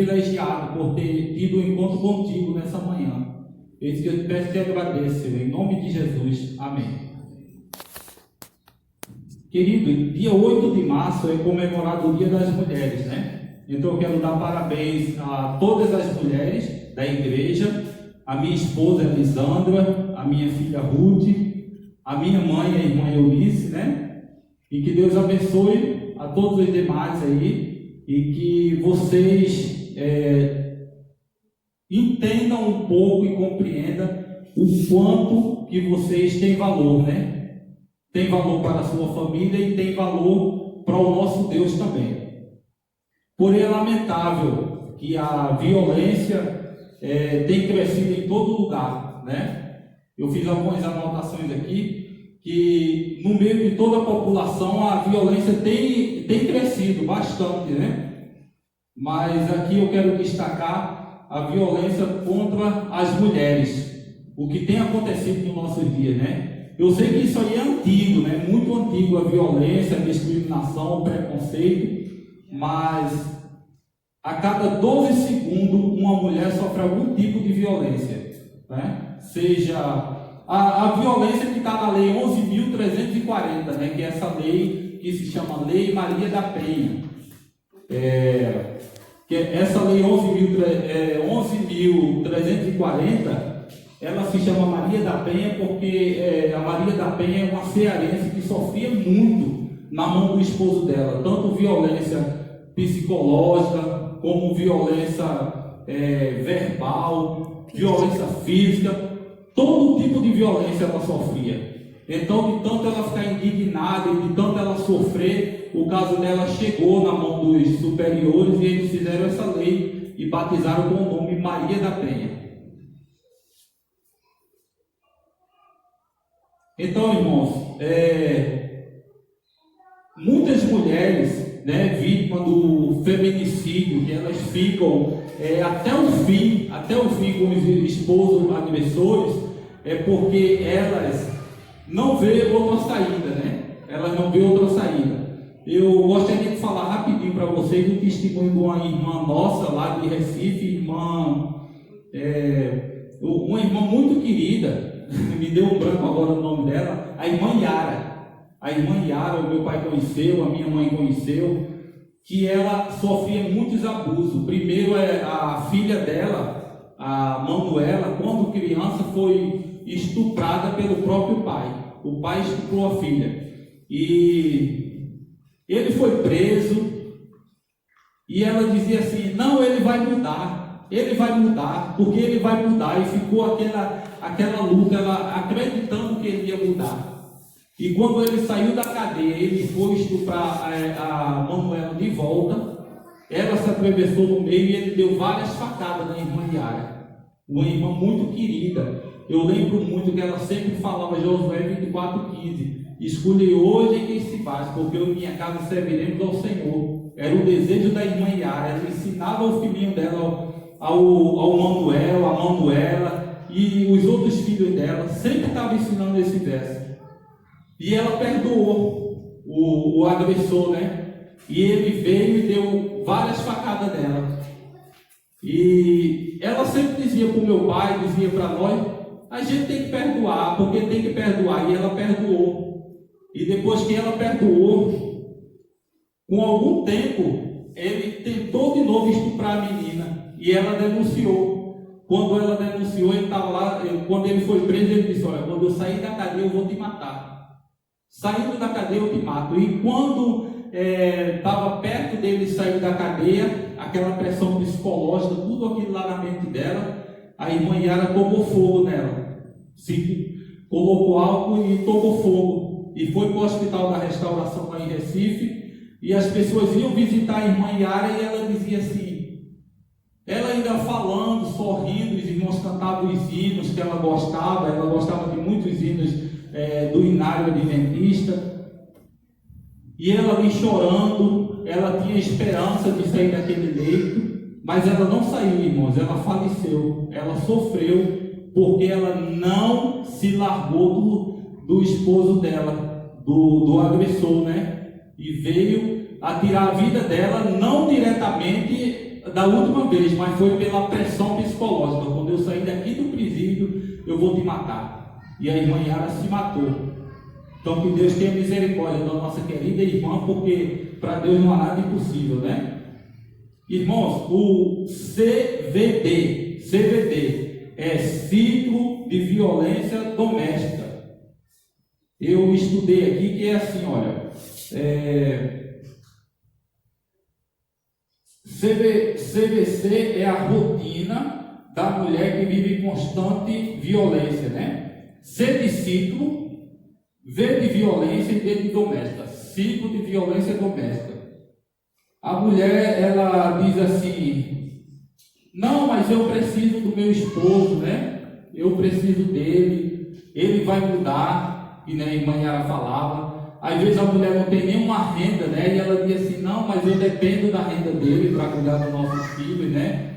privilegiado por ter tido um encontro contigo nessa manhã. Esse que eu peço e agradeço, Senhor, em nome de Jesus. Amém. Querido, dia 8 de março é comemorado o Dia das Mulheres, né? Então eu quero dar parabéns a todas as mulheres da igreja, a minha esposa Elisandra, a minha filha Ruth, a minha mãe, a irmã Eunice, né? E que Deus abençoe a todos os demais aí e que vocês entendam um pouco e compreendam o quanto que vocês têm valor, né? Tem valor para a sua família e tem valor para o nosso Deus também. Porém, é lamentável que a violência tem crescido em todo lugar, né? Eu fiz algumas anotações aqui, que no meio de toda a população a violência tem crescido bastante, né? Mas aqui eu quero destacar a violência contra as mulheres, o que tem acontecido nos nossos dias, né? Eu sei que isso aí é antigo, né? Muito antigo, a violência, a discriminação, o preconceito, mas a cada 12 segundos uma mulher sofre algum tipo de violência, né? Seja a violência que está na lei 11.340, né? Que é essa lei que se chama Lei Maria da Penha. Que essa lei 11.340, ela se chama Maria da Penha porque a Maria da Penha é uma cearense que sofria muito na mão do esposo dela, tanto violência psicológica como violência verbal, violência física, todo tipo de violência ela sofria. Então, de tanto ela ficar indignada e de tanto ela sofrer, o caso dela chegou na mão dos superiores e eles fizeram essa lei e batizaram com o nome Maria da Penha. Então, irmãos, muitas mulheres, né, vítimas do feminicídio, que elas ficam até o fim com os esposos agressores, porque elas não vê outra saída, né? Elas não vê outra saída. Eu gostaria de falar rapidinho para vocês o testemunho de uma irmã nossa lá de Recife, uma irmã muito querida, me deu um branco agora o nome dela, a irmã Yara. A irmã Yara, o meu pai conheceu, a minha mãe conheceu, que ela sofria muitos abusos. Primeiro, a filha dela, a Manuela, quando criança, foi estuprada pelo próprio pai. O pai estuprou a filha e ele foi preso e ela dizia assim: não, ele vai mudar, porque ele vai mudar. E ficou aquela luta, ela acreditando que ele ia mudar. E quando ele saiu da cadeia, ele foi estuprar a Manuela de volta. Ela se atravessou no meio e ele deu várias facadas na irmã Yara, uma irmã muito querida. Eu lembro muito que ela sempre falava Josué 24:15: escolhe hoje quem se faz, porque eu e minha casa serviremos ao Senhor. Era o desejo da irmã Yara. Ela ensinava o filhinho dela, ao Manuel, a Manuela e os outros filhos dela, sempre estava ensinando esse verso. E ela perdoou o agressor, né? E ele veio e deu várias facadas nela. E ela sempre dizia para o meu pai, dizia para nós: a gente tem que perdoar, porque tem que perdoar. E ela perdoou. E depois que ela perdoou, com algum tempo, ele tentou de novo estuprar a menina. E ela denunciou. Quando ela denunciou, ele estava lá. Quando ele foi preso, ele disse: olha, quando eu sair da cadeia, eu vou te matar. Saindo da cadeia, eu te mato. E quando estava perto dele sair da cadeia, aquela pressão psicológica, tudo aquilo lá na mente dela, a irmã Yara tocou fogo nela, colocou álcool e tocou fogo, e foi para o Hospital da Restauração lá em Recife, e as pessoas iam visitar a irmã Yara e ela dizia assim, ela ainda falando, sorrindo, os irmãos cantavam os hinos que ela gostava de muitos hinos do Inário Adventista, e ela ali chorando, ela tinha esperança de sair daquele leito. Mas ela não saiu, irmãos, ela faleceu, ela sofreu, porque ela não se largou do esposo dela, do agressor, né? E veio a tirar a vida dela, não diretamente da última vez, mas foi pela pressão psicológica. Quando eu sair daqui do presídio, eu vou te matar. E a irmã Yara se matou. Então que Deus tenha misericórdia da nossa querida irmã, porque para Deus não há nada impossível, né? Irmãos, o CVD é ciclo de violência doméstica. Eu estudei aqui que é assim, olha, CVC é a rotina da mulher que vive em constante violência, né? C de ciclo, V de violência e D de doméstica. Ciclo de violência doméstica. A mulher, ela diz assim: não, mas eu preciso do meu esposo, né? Eu preciso dele, ele vai mudar. E né, a irmã Yara falava. Às vezes a mulher não tem nenhuma renda, né? E ela diz assim: não, mas eu dependo da renda dele para cuidar dos nossos filhos, né?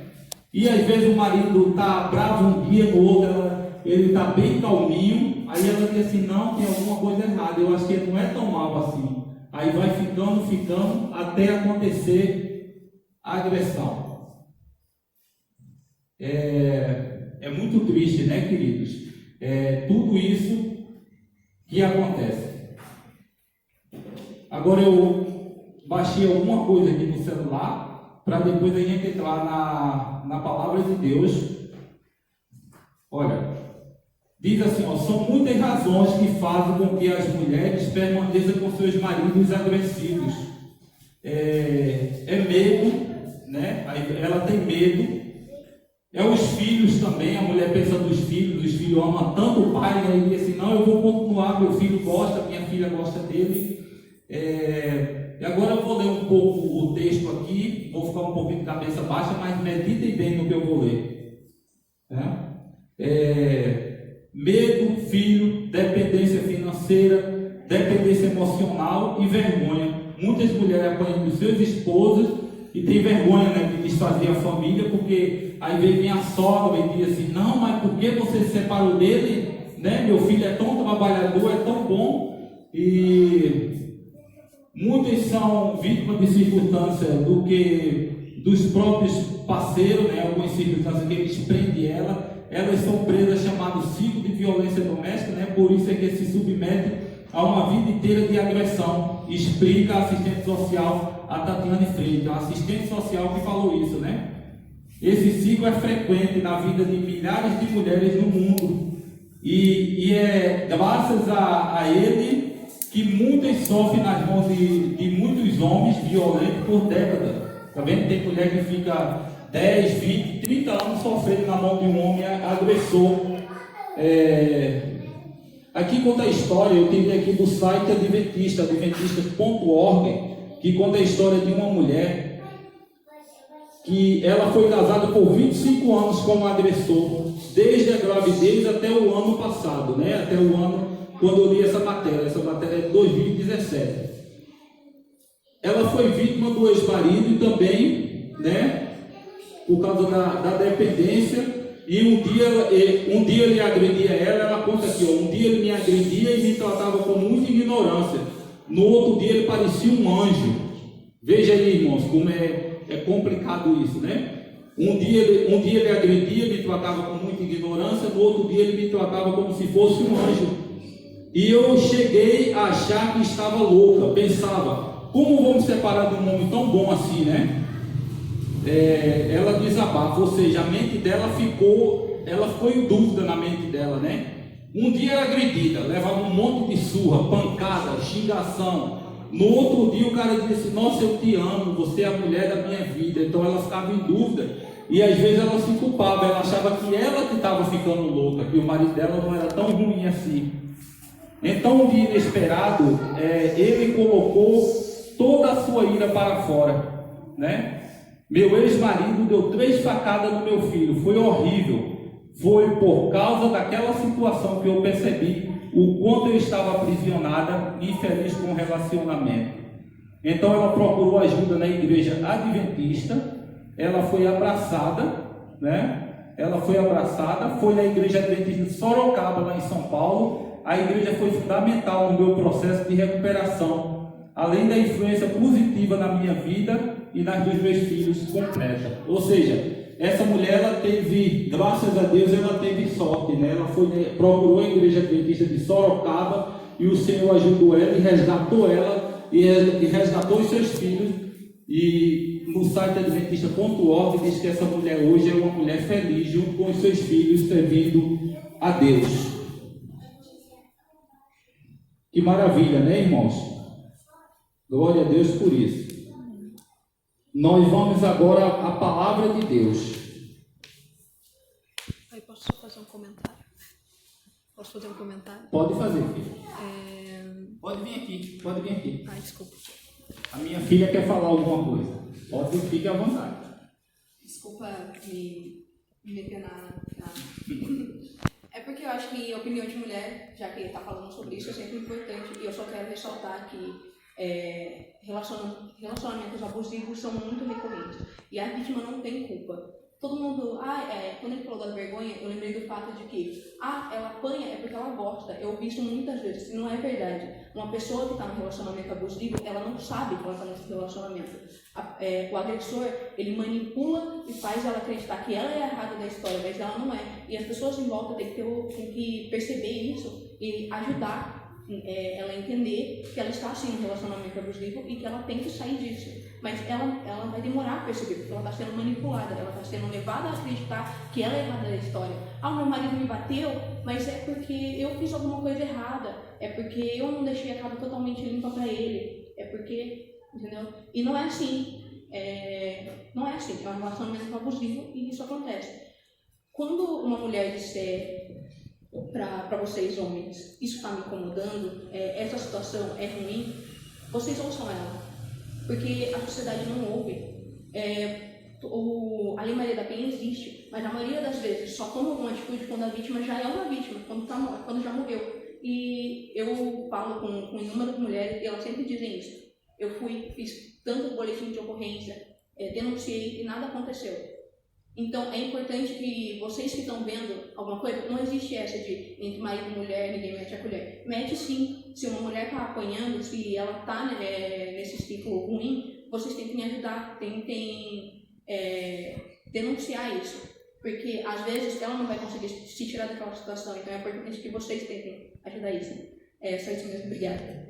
E às vezes o marido está bravo um dia, no outro ele está bem calminho. Aí ela diz assim: não, tem alguma coisa errada, eu acho que ele não é tão mal assim. Aí vai ficando, até acontecer a agressão. É muito triste, né, queridos? Tudo isso que acontece. Agora eu baixei alguma coisa aqui no celular, para depois a gente entrar na palavra de Deus. Olha, diz assim, ó: são muitas razões que fazem com que as mulheres permaneçam com seus maridos agressivos. Medo, né? Ela tem medo. Os filhos também, a mulher pensa nos filhos, os filhos amam tanto o pai, né? E diz assim: não, eu vou continuar, meu filho gosta, minha filha gosta dele. E agora eu vou ler um pouco o texto aqui, vou ficar um pouquinho de cabeça baixa, mas meditem bem no que eu vou ler. Medo, filho, dependência financeira, dependência emocional e vergonha. Muitas mulheres apanham dos seus esposos e tem vergonha, né, de desfazer a família, porque aí vem a sogra e diz assim: não, mas por que você se separou dele? Né? Meu filho é tão trabalhador, é tão bom. E muitas são vítimas de circunstâncias dos próprios parceiros, né? Algumas circunstâncias que eles prendem elas são presas, chamado ciclo de violência doméstica, né? Por isso é que se submete a uma vida inteira de agressão. Explica a assistente social, a Tatiane Freire, a assistente social que falou isso, né? Esse ciclo é frequente na vida de milhares de mulheres no mundo, e é graças a ele que muitas sofrem nas mãos de muitos homens violentos por décadas. Tá vendo? Tem mulher que fica 10, 20, 30 anos sofrendo na mão de um homem agressor. Aqui conta a história, eu tive aqui do site adventista.org, que conta a história de uma mulher que ela foi casada por 25 anos com um agressor, desde a gravidez até o ano passado, né? Até o ano quando eu li essa matéria é de 2017. Ela foi vítima do ex-marido também, né? Por causa da dependência. E um dia ele agredia ela conta aqui, ó: um dia ele me agredia e me tratava com muita ignorância. No outro dia ele parecia um anjo. Veja aí, irmãos, como é complicado isso, né? Um dia ele agredia, me tratava com muita ignorância. No outro dia ele me tratava como se fosse um anjo. E eu cheguei a achar que estava louca. Pensava: como vou me separar de um homem tão bom assim, né? Ela desabafa, ou seja, a mente dela ficou em dúvida na mente dela, né? Um dia era agredida, levava um monte de surra, pancada, xingação. No outro dia o cara disse: nossa, eu te amo, você é a mulher da minha vida. Então ela ficava em dúvida, e às vezes ela se culpava, ela achava que ela que estava ficando louca, que o marido dela não era tão ruim assim. Então um dia inesperado, ele colocou toda a sua ira para fora, né? Meu ex-marido deu 3 facadas no meu filho, foi horrível. Foi por causa daquela situação que eu percebi o quanto eu estava aprisionada e infeliz com o relacionamento. Então ela procurou ajuda na igreja adventista. Ela foi abraçada, né? Foi na igreja adventista de Sorocaba, lá em São Paulo. A igreja foi fundamental no meu processo de recuperação. Além da influência positiva na minha vida, e nas dos meus filhos completa. Ou seja, essa mulher, ela teve, graças a Deus, ela teve sorte, né? Ela procurou a Igreja Adventista de Sorocaba e o Senhor ajudou ela e resgatou os seus filhos. E no site adventista.org diz que essa mulher hoje é uma mulher feliz junto com os seus filhos, servindo a Deus. Que maravilha, né, irmãos? Glória a Deus por isso. Nós vamos agora à palavra de Deus. Aí posso fazer um comentário? Posso fazer um comentário? Pode fazer, filho. Pode vir aqui. Ai, desculpa. A minha filha quer falar alguma coisa. Pode vir, fique à vontade. Desculpa me meter na... É porque eu acho que a opinião de mulher, já que ele está falando sobre isso, é sempre importante. E eu só quero ressaltar que relacionamentos abusivos são muito recorrentes. E a vítima não tem culpa. Todo mundo, quando ele falou da vergonha, eu lembrei do fato de que, ela apanha é porque ela gosta. Eu ouvi isso muitas vezes, e não é verdade. Uma pessoa que está no relacionamento abusivo, ela não sabe que ela está nesse relacionamento. O agressor, ele manipula e faz ela acreditar que ela é a errada da história, mas ela não é. E as pessoas em volta têm que perceber isso e ajudar ela a entender que ela está assim no relacionamento abusivo e que ela tem que sair disso. Mas ela vai demorar a perceber, porque ela está sendo manipulada, ela está sendo levada a acreditar que ela é errada da história. Meu marido me bateu, mas é porque eu fiz alguma coisa errada, é porque eu não deixei a casa totalmente limpa para ele, é porque, entendeu? E não é assim, não é assim, é um relacionamento abusivo e isso acontece. Quando uma mulher disser para vocês homens, isso está me incomodando, essa situação é ruim, vocês ouçam ela. Porque a sociedade não ouve. A Lei Maria da Penha existe, mas a maioria das vezes só toma alguma atitude quando a vítima já é uma vítima, quando já morreu. E eu falo com inúmeras mulheres e elas sempre dizem isso. Eu fiz tanto boletim de ocorrência, denunciei e nada aconteceu. Então é importante que vocês que estão vendo alguma coisa, não existe essa de entre marido e mulher, ninguém mete a colher. Mete sim. Se uma mulher está apanhando, se ela está nesse ciclo ruim, vocês têm que me ajudar, tentem denunciar isso. Porque às vezes ela não vai conseguir se tirar daquela situação, então é importante que vocês tentem ajudar isso. Só isso mesmo, obrigada.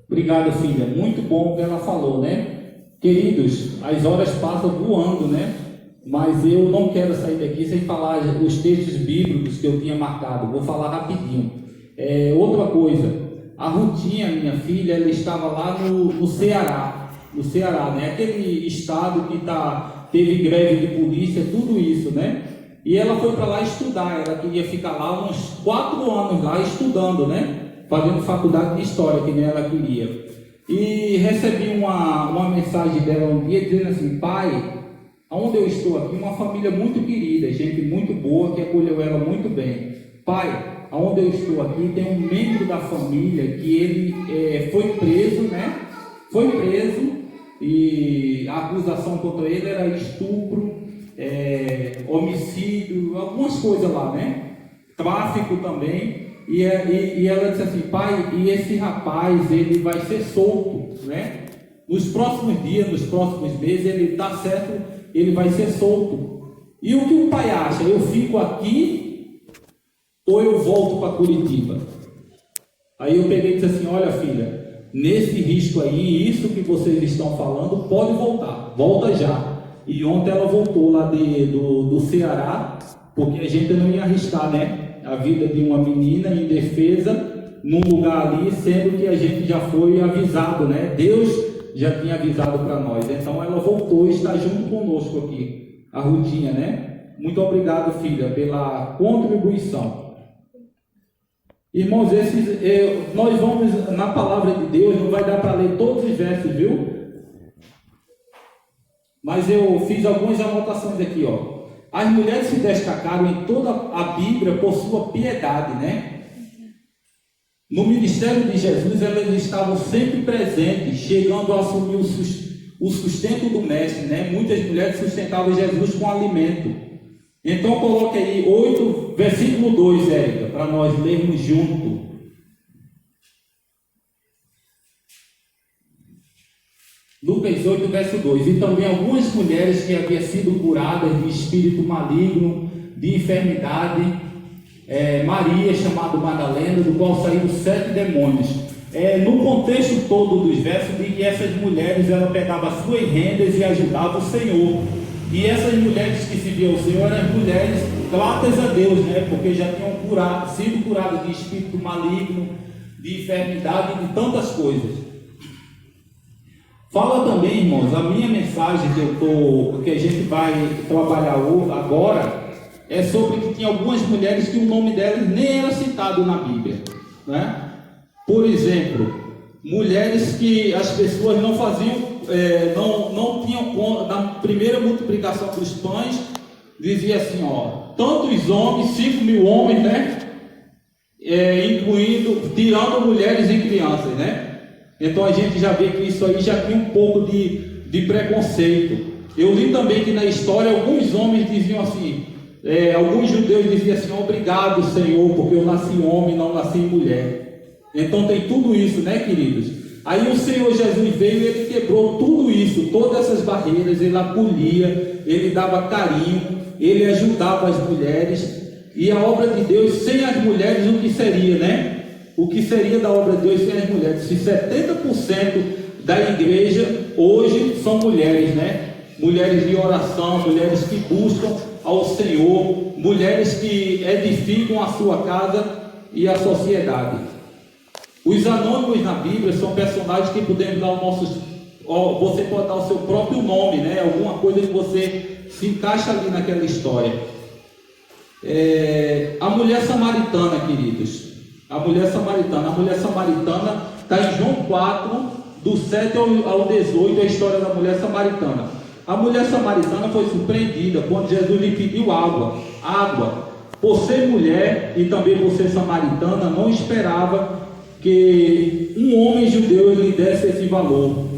Obrigado, filha. Muito bom o que ela falou, né? Queridos, as horas passam voando, né? Mas eu não quero sair daqui sem falar os textos bíblicos que eu tinha marcado. Vou falar rapidinho. Outra coisa, a Rutinha, minha filha, ela estava lá no Ceará, né? Aquele estado que teve greve de polícia, tudo isso, né? E ela foi para lá estudar, ela queria ficar lá uns 4 anos lá estudando, né? Fazendo faculdade de História, que nem ela queria. E recebi uma mensagem dela um dia dizendo assim: pai, onde eu estou aqui, uma família muito querida, gente muito boa, que acolheu ela muito bem. Pai, onde eu estou aqui, tem um membro da família que ele foi preso, né? Foi preso e a acusação contra ele era estupro, homicídio, algumas coisas lá, né? Tráfico também. E ela disse assim: pai, e esse rapaz, ele vai ser solto, né? Nos próximos dias, nos próximos meses, ele está certo, ele vai ser solto. E o que o pai acha? Eu fico aqui ou eu volto para Curitiba? Aí eu peguei e disse assim: olha filha, nesse risco aí, isso que vocês estão falando, pode voltar, volta já. E ontem ela voltou lá do Ceará, porque a gente não ia arriscar, né? A vida de uma menina indefesa num lugar ali, sendo que a gente já foi avisado, né? Deus já tinha avisado para nós. Então ela voltou e está junto conosco aqui, a Rutinha, né? Muito obrigado, filha, pela contribuição. Irmãos, nós vamos na palavra de Deus, não vai dar para ler todos os versos, viu? Mas eu fiz algumas anotações aqui, ó. As mulheres se destacaram em toda a Bíblia por sua piedade, né? No ministério de Jesus, elas estavam sempre presentes, chegando a assumir o sustento do mestre, né? Muitas mulheres sustentavam Jesus com alimento. Então coloque aí 8, versículo 2, Érica, para nós lermos junto. Lucas 8, verso 2. E também algumas mulheres que haviam sido curadas de espírito maligno, de enfermidade, Maria, chamada Madalena, do qual saíram 7 demônios. No contexto todo dos versos, de que essas mulheres, ela pegava as suas rendas e ajudava o Senhor. E essas mulheres que serviam ao Senhor eram as mulheres gratas a Deus, né? Porque já tinham sido curadas de espírito maligno, de enfermidade e de tantas coisas. Fala também, irmãos, a minha mensagem que a gente vai trabalhar agora é sobre que tinha algumas mulheres que o nome delas nem era citado na Bíblia, né? Por exemplo, mulheres que as pessoas não faziam, não tinham, na primeira multiplicação dos pães, dizia assim, tantos homens, 5.000 homens, né? Tirando mulheres e crianças, né? Então a gente já vê que isso aí já tinha um pouco de preconceito. Eu li também que na história alguns homens diziam assim, alguns judeus diziam assim, obrigado Senhor, porque eu nasci homem, não nasci mulher. Então tem tudo isso, né, queridos? Aí o Senhor Jesus veio e ele quebrou tudo isso, todas essas barreiras, ele acolhia, ele dava carinho, ele ajudava as mulheres. E a obra de Deus, sem as mulheres, o que seria, né? O que seria da obra de Deus sem as mulheres? Se 70% da igreja hoje são mulheres, né? Mulheres de oração, mulheres que buscam ao Senhor, mulheres que edificam a sua casa e a sociedade. Os anônimos na Bíblia são personagens que podemos dar você pode dar o seu próprio nome, né? Alguma coisa que você se encaixa ali naquela história. A mulher samaritana, queridos. A mulher samaritana está em João 4, do 7 ao 18, a história da mulher samaritana. A mulher samaritana foi surpreendida quando Jesus lhe pediu água. Por ser mulher e também por ser samaritana, não esperava que um homem judeu lhe desse esse valor.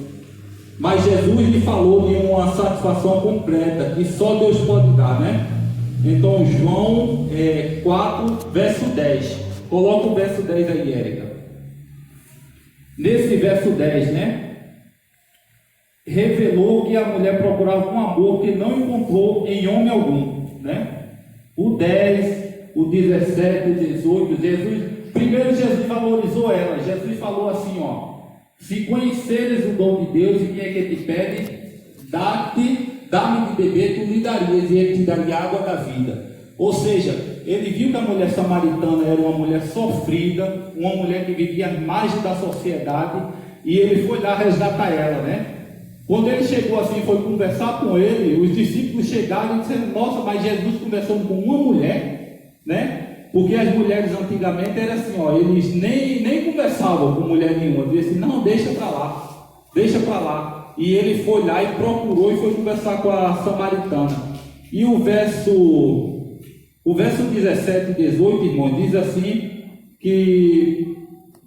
Mas Jesus lhe falou de uma satisfação completa que só Deus pode dar, né? Então João 4, verso 10. Coloca o verso 10 aí, Érica. Nesse verso 10, né? Revelou que a mulher procurava um amor que não encontrou em homem algum, né? O 10, o 17, o 18, primeiro Jesus valorizou ela. Jesus falou assim, se conheceres o dom de Deus e quem é que te pede, dá-me de beber, tu lhe darias, e ele te daria água da vida. Ou seja, ele viu que a mulher samaritana era uma mulher sofrida, uma mulher que vivia à margem da sociedade, e ele foi lá resgatar ela, né? Quando ele chegou assim, foi conversar com ele, os discípulos chegaram e disseram, nossa, mas Jesus conversando com uma mulher, né? Porque as mulheres antigamente eram assim, eles nem conversavam com mulher nenhuma, diziam assim, não, deixa para lá. E ele foi lá e procurou e foi conversar com a samaritana. E o verso 17 e 18, irmão, diz assim, que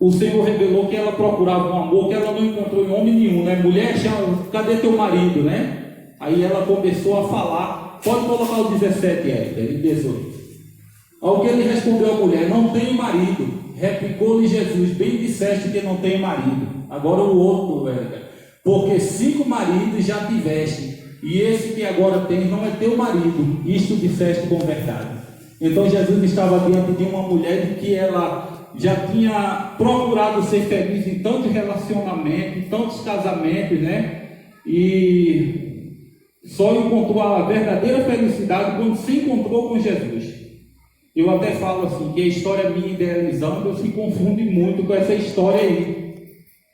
o Senhor revelou que ela procurava um amor que ela não encontrou em homem nenhum, né? Mulher, cadê teu marido, né? Aí ela começou a falar, pode colocar o 17, Érica, e 18. Ao que ele respondeu à mulher, não tenho marido. Replicou-lhe Jesus, bem disseste que não tenho marido. Agora o outro, Érica, porque 5 maridos já tiveste, e esse que agora tens não é teu marido. Isto disseste com verdade. Então Jesus estava diante de uma mulher de que ela já tinha procurado ser feliz em tantos relacionamentos, em tantos casamentos, né? E só encontrou a verdadeira felicidade quando se encontrou com Jesus. Eu até falo assim, que a história minha de Elisandra se confunde muito com essa história aí.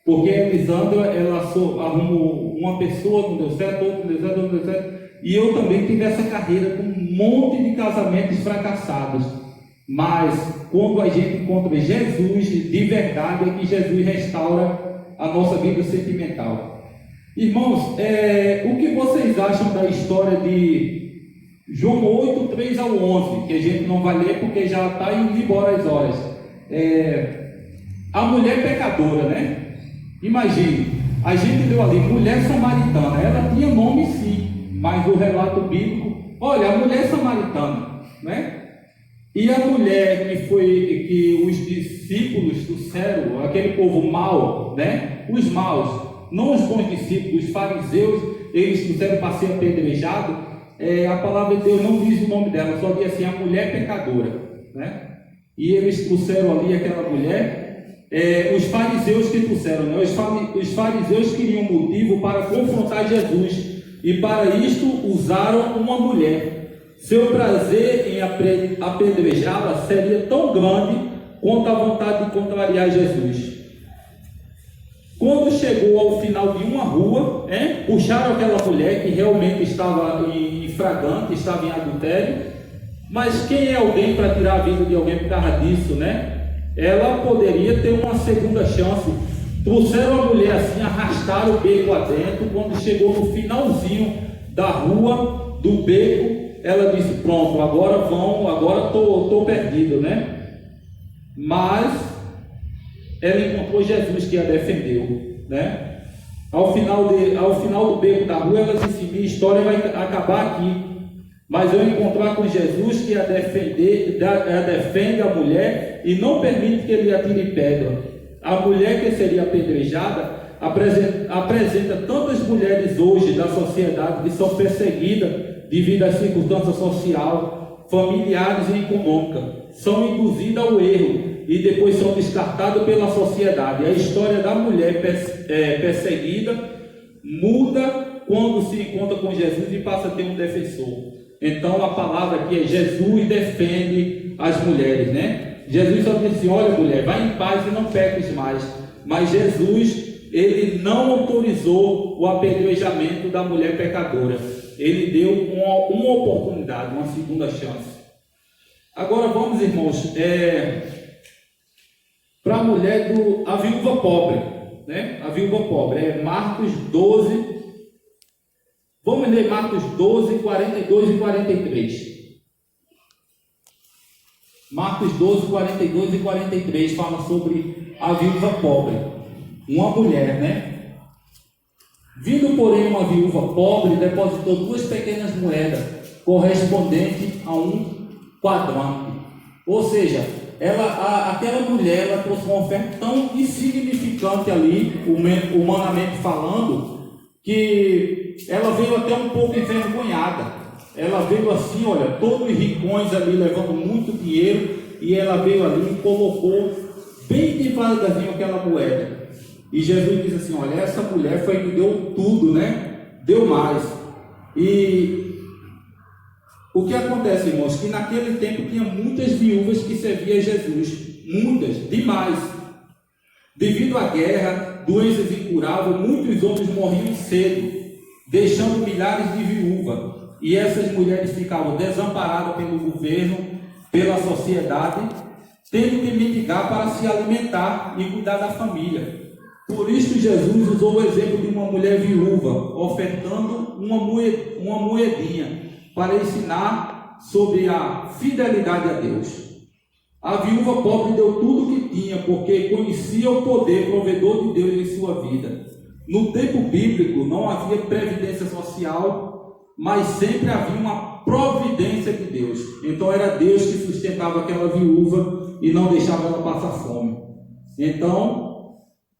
Porque Elisandra, ela arrumou uma pessoa, não deu certo, outra não deu certo. E eu também tive essa carreira com um monte de casamentos fracassados. Mas quando a gente encontra Jesus de verdade, é que Jesus restaura a nossa vida sentimental. Irmãos, o que vocês acham da história de João 8, 3 ao 11, que a gente não vai ler porque já está indo embora as horas. A mulher pecadora, né? Imagine, a gente leu ali, mulher samaritana, ela tinha nome sim, mas o relato bíblico, olha, a mulher samaritana, né? E a mulher que os discípulos do céu, aquele povo mau, né? Os maus, não os bons discípulos, os fariseus, eles trouxeram para ser apedrejado. A palavra de Deus não diz o nome dela, só diz assim, a mulher pecadora, né? E eles trouxeram ali aquela mulher, os fariseus que trouxeram, né? Os fariseus queriam motivo para confrontar Jesus, e para isto usaram uma mulher. Seu prazer em apedrejá-la seria tão grande quanto a vontade de contrariar Jesus. Quando chegou ao final de uma rua, puxaram aquela mulher que realmente estava em flagrante, estava em adultério. Mas quem é alguém para tirar a vida de alguém por causa disso, né? Ela poderia ter uma segunda chance. Trouxeram a mulher assim, arrastaram o beco adentro. Quando chegou no finalzinho da rua, do beco, ela disse, pronto, agora estou perdido, né? Mas ela encontrou Jesus que a defendeu, né? Ao final do beco da rua, ela disse, minha história vai acabar aqui. Mas eu encontrar com Jesus que a defende a mulher e não permite que ele atire pedra. A mulher que seria apedrejada apresenta tantas mulheres hoje da sociedade que são perseguidas devido às circunstâncias sociais, familiares e econômicas. São induzidas ao erro e depois são descartadas pela sociedade. A história da mulher perseguida muda quando se encontra com Jesus e passa a ter um defensor. Então a palavra aqui é Jesus defende as mulheres, né? Jesus só disse, olha mulher, vai em paz e não peques mais. Mas Jesus, ele não autorizou o apedrejamento da mulher pecadora. Ele deu uma oportunidade, uma segunda chance. Agora vamos, irmãos, para a mulher a viúva pobre, né? A viúva pobre, Marcos 12. Vamos ler Marcos 12, 42 e 43. Marcos 12, 42 e 43 fala sobre a viúva pobre. Uma mulher, né? Vindo, porém, uma viúva pobre, depositou 2 pequenas moedas, correspondentes a um quadrante. Ou seja, aquela mulher, ela trouxe uma oferta tão insignificante ali, humanamente falando, que ela veio até um pouco envergonhada. Ela veio assim, olha, todos os ricões ali levando muito dinheiro, e ela veio ali e colocou bem devagarzinho aquela moeda. E Jesus diz assim, olha, essa mulher foi que deu tudo, né? Deu mais. E o que acontece, irmãos? Que naquele tempo tinha muitas viúvas que serviam a Jesus. Muitas, demais. Devido à guerra, doenças incuráveis, muitos homens morriam cedo, deixando milhares de viúvas. E essas mulheres ficavam desamparadas pelo governo, pela sociedade, tendo que mendigar para se alimentar e cuidar da família. Por isso Jesus usou o exemplo de uma mulher viúva, ofertando uma moedinha, para ensinar sobre a fidelidade a Deus. A viúva pobre deu tudo o que tinha, porque conhecia o poder provedor de Deus em sua vida. No tempo bíblico não havia previdência social, mas sempre havia uma providência de Deus. Então era Deus que sustentava aquela viúva e não deixava ela passar fome. Então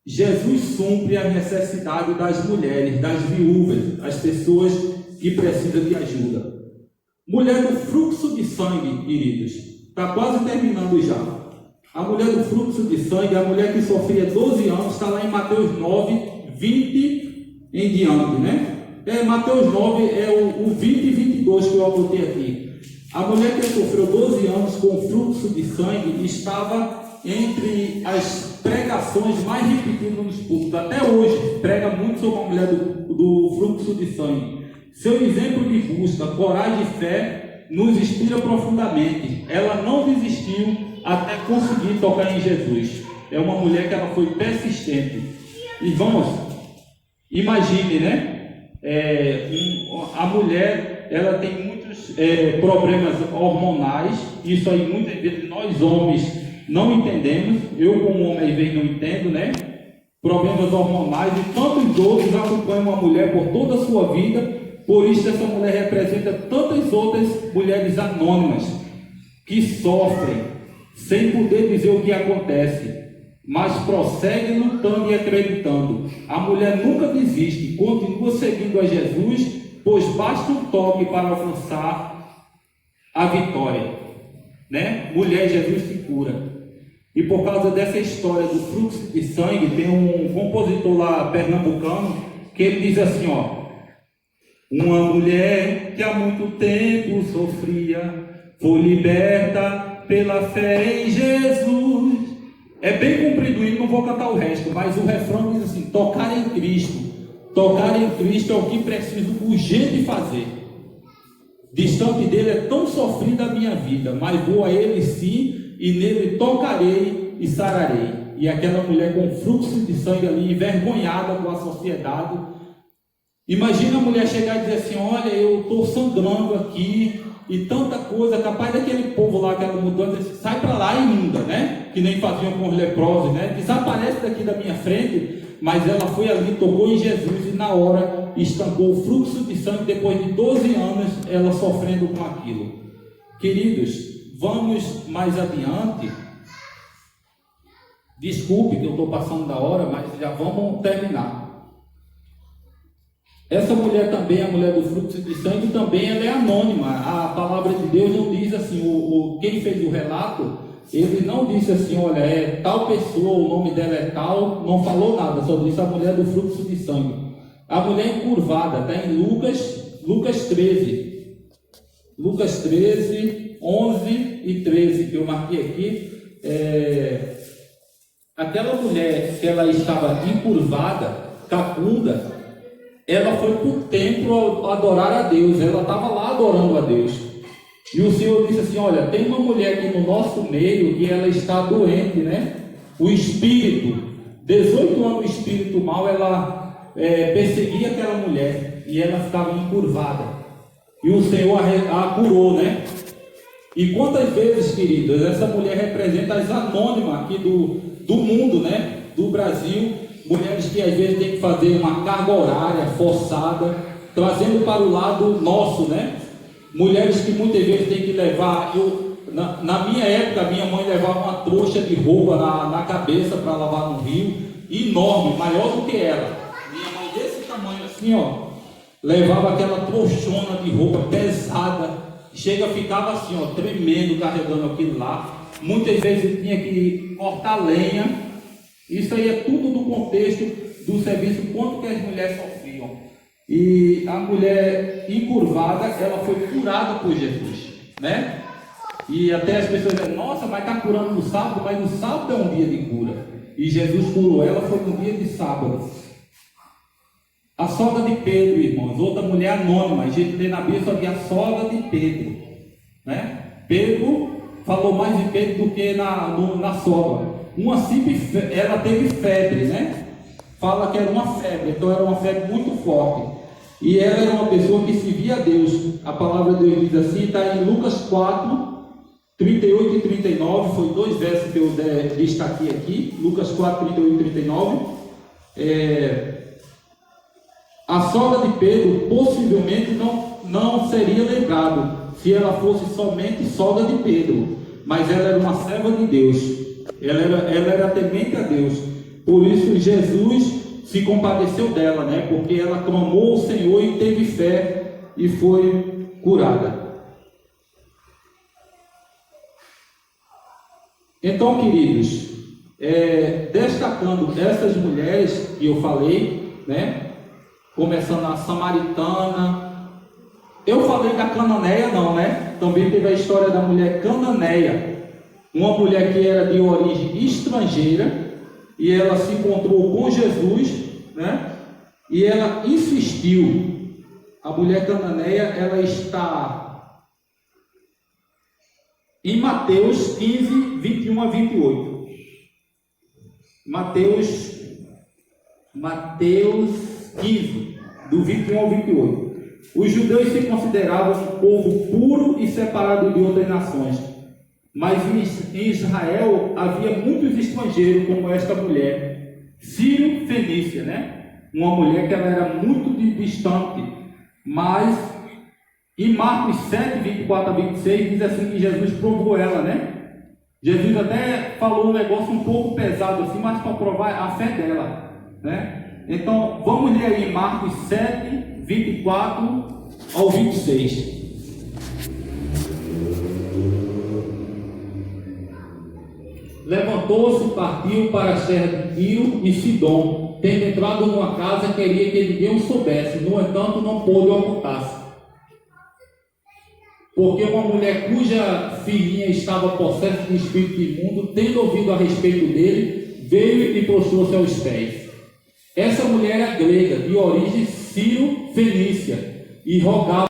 Jesus supre a necessidade das mulheres, das viúvas, as pessoas que precisam de ajuda. Mulher do fluxo de sangue, queridos, está quase terminando já. A mulher do fluxo de sangue, a mulher que sofria 12 anos, está lá em Mateus 9, 20 em diante, né? Mateus 9 é o 20 e 22 que eu anotei aqui. A mulher que sofreu 12 anos com fluxo de sangue estava entre as pregações mais repetidas nos púlpitos. Até hoje, prega muito sobre a mulher do fluxo de sangue. Seu exemplo de busca, coragem e fé nos inspira profundamente. Ela não desistiu até conseguir tocar em Jesus. É uma mulher que ela foi persistente. Irmãos, imagine, né? A mulher, ela tem muitos problemas hormonais. Isso aí muitas vezes nós homens não entendemos. Eu como homem às vezes não entendo, né? Problemas hormonais e tantos outros acompanham uma mulher por toda a sua vida. Por isso essa mulher representa tantas outras mulheres anônimas que sofrem sem poder dizer o que acontece. mas prossegue lutando e acreditando. A mulher nunca desiste, continua seguindo a Jesus, pois basta um toque para alcançar a vitória, né? Mulher, Jesus te cura. E por causa dessa história do fluxo de sangue, tem um compositor lá pernambucano que ele diz assim, ó: uma mulher que há muito tempo sofria, foi liberta pela fé em Jesus. É bem comprido e não vou cantar o resto, mas o refrão diz assim: tocar em Cristo. Tocar em Cristo é o que preciso urgente fazer. Distante dele é tão sofrida a minha vida, mas vou a ele sim, e nele tocarei e sararei. E aquela mulher com fluxo de sangue ali, envergonhada com a sociedade. Imagina a mulher chegar e dizer assim: olha, eu estou sangrando aqui, e tanta coisa, capaz daquele povo lá, aquela mudança, dizer, sai para lá, imunda, né? Que nem faziam com os leprosos, né? Desaparece daqui da minha frente. Mas ela foi ali, tocou em Jesus, e na hora estancou o fluxo de sangue. Depois de 12 anos, ela sofrendo com aquilo. Queridos, vamos mais adiante. Desculpe que eu estou passando da hora, mas já vamos terminar. Essa mulher também, a mulher do fluxo de sangue, também ela é anônima. A palavra de Deus não diz assim, quem fez o relato, ele não disse assim, olha, é tal pessoa, o nome dela é tal, não falou nada, só disse a mulher do fluxo de sangue. A mulher encurvada, está em Lucas 13. Lucas 13, 11 e 13, que eu marquei aqui. Aquela mulher que ela estava encurvada, cacunda, ela foi para o templo adorar a Deus, ela estava lá adorando a Deus. E o Senhor disse assim, olha, tem uma mulher aqui no nosso meio que ela está doente, né? O espírito, 18 anos o espírito mau, ela perseguia aquela mulher e ela ficava encurvada. E o Senhor a curou, né? E quantas vezes, queridos, essa mulher representa as anônimas aqui do mundo, né? Do Brasil, mulheres que às vezes têm que fazer uma carga horária forçada, trazendo para o lado nosso, né? Mulheres que muitas vezes têm que levar, na minha época, minha mãe levava uma trouxa de roupa na cabeça para lavar no rio, enorme, maior do que ela. Minha mãe desse tamanho assim, ó, levava aquela trouxona de roupa pesada, ficava assim, ó, tremendo, carregando aquilo lá. Muitas vezes tinha que cortar lenha. Isso aí é tudo do contexto do serviço, quanto que as mulheres sofriam. E a mulher encurvada, ela foi curada por Jesus, né? E até as pessoas dizem, nossa, mas está curando no sábado, mas no sábado é um dia de cura. E Jesus curou ela, foi no dia de sábado. A sogra de Pedro, irmãos, outra mulher anônima, a gente lê na Bíblia sobre a sogra de Pedro, né? Pedro falou mais de Pedro do que na sogra. Uma simples, ela teve febre, né? Fala que era uma febre, então era uma febre muito forte. E ela era uma pessoa que servia a Deus. A palavra de Deus diz assim, está em Lucas 4, 38 e 39, foi 2 versos que eu destaquei aqui. Lucas 4, 38 e 39. A sogra de Pedro possivelmente não seria lembrado se ela fosse somente sogra de Pedro, mas ela era uma serva de Deus. Ela era temente a Deus. Por isso Jesus se compadeceu dela, né? Porque ela clamou ao Senhor e teve fé e foi curada. Então, queridos, destacando essas mulheres que eu falei, né? Começando a samaritana. Eu falei da cananeia, não, né? Também teve a história da mulher cananeia, uma mulher que era de origem estrangeira. E ela se encontrou com Jesus, né? E ela insistiu. A mulher cananeia, ela está em Mateus 15, 21 a 28. Mateus 15, do 21 ao 28. Os judeus se consideravam um povo puro e separado de outras nações. Mas em Israel havia muitos estrangeiros, como esta mulher, Ciro Fenícia, né? Uma mulher que ela era muito distante. Mas em Marcos 7, 24 a 26, diz assim que Jesus provou ela, né? Jesus até falou um negócio um pouco pesado assim, mas para provar a fé dela, né? Então, vamos ler aí Marcos 7, 24 ao 26. Levantou-se e partiu para as terras de Tiro e Sidom. Tendo entrado numa casa, queria que ninguém o soubesse, no entanto não pôde ocultar-se. Porque uma mulher cuja filhinha estava possessa de espírito imundo, tendo ouvido a respeito dele, veio e prostrou-se aos pés. Essa mulher era grega, de origem sírio-fenícia, e rogava